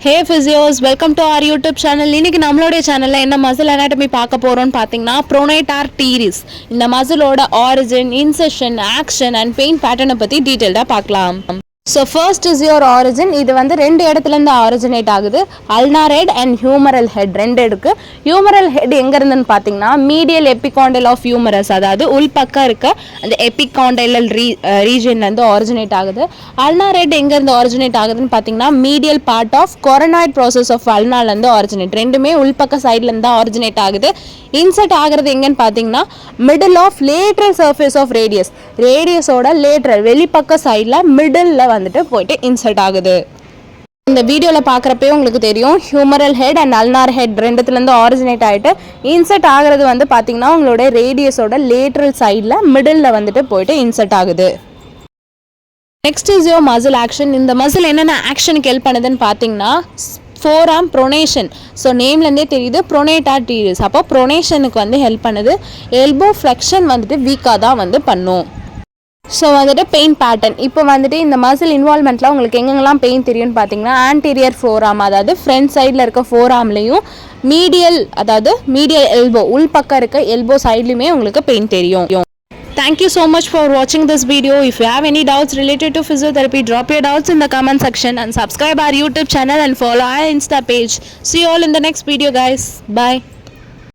Hey physios, welcome to our YouTube channel. இன்னைக்கு நம்மளுடைய சேனல்ல என்ன மசில் anatomy பார்க்க போறோம்னு பாத்தீங்கன்னா pronator teres. இந்த மசிலோட origin, insertion, action and pain pattern பத்தி டீடைலா பார்க்கலாம். So first is your origin. இது வந்து ரெண்டு இடத்துல இருந்து originate ஆகுது. ulnar head and humeral head ரெண்டு இருக்கு. humeral head எங்க இருந்துன்னு பாத்தீங்கன்னா medial epicondyle of humerus, அதாவது உள்பக்கம் இருக்க அந்த epicondylal regionல இருந்து originate ஆகுது. ulnar head எங்க இருந்து originate ஆகுதுன்னு பாத்தீங்கன்னா medial part of coronoid process of ulnar ல இருந்து originate. ரெண்டுமே உள்பக்க சைடுல இருந்து originate ஆகுது. insert ஆகிறது எங்கன்னு பாத்தீங்கன்னா middle of lateral surface of radius. radiusோட lateral வெளிப்பக்க சைடுல middleல வந்துட்டு போயிட்டு இன்சர்ட் ஆகுது. இந்த வீடியோவில் பார்க்குறப்பே உங்களுக்கு தெரியும் humeral head and ulnar head ரெண்டுத்துலேருந்து ஆரிஜினேட் ஆகிட்டு இன்சர்ட் ஆகிறது வந்து பார்த்தீங்கன்னா உங்களோட ரேடியஸோட லேட்ரல் சைடில் மிடில் வந்துட்டு போயிட்டு இன்சர்ட் ஆகுது. Next is your muscle action. இந்த மசில் என்னென்ன ஆக்ஷனுக்கு ஹெல்ப் பண்ணுதுன்னு பார்த்தீங்கன்னா forearm pronation. ஸோ நேம்லேருந்தே தெரியுது pronator teres. அப்போ ப்ரொனேஷனுக்கு வந்து ஹெல்ப் பண்ணுது. எல்போ ஃப்ளெக்ஷன் வந்துட்டு வீக்காக தான் வந்து பண்ணும். ஸோ வந்துட்டு பெயின் பேட்டர்ன் இப்போ வந்துட்டு இந்த மசில் இன்வால்மெண்ட்டில் உங்களுக்கு எங்கெங்கெல்லாம் பெயின் தெரியும்னு பார்த்தீங்கன்னா ஆன்டீரியர் ஃபோராம், அதாவது ஃப்ரண்ட் சைடில் இருக்க ஃபோராம்லேயும் மீடியல், அதாவது மீடியல் எல்போ உள்பக்கம் இருக்க எல்போ சைட்லையுமே உங்களுக்கு பெயின் தெரியும். Thank you so much for watching this video. If you have any doubts related to physiotherapy, drop your doubts in the comment section and subscribe our YouTube channel and follow our Insta page. See you all in the next video guys. Bye.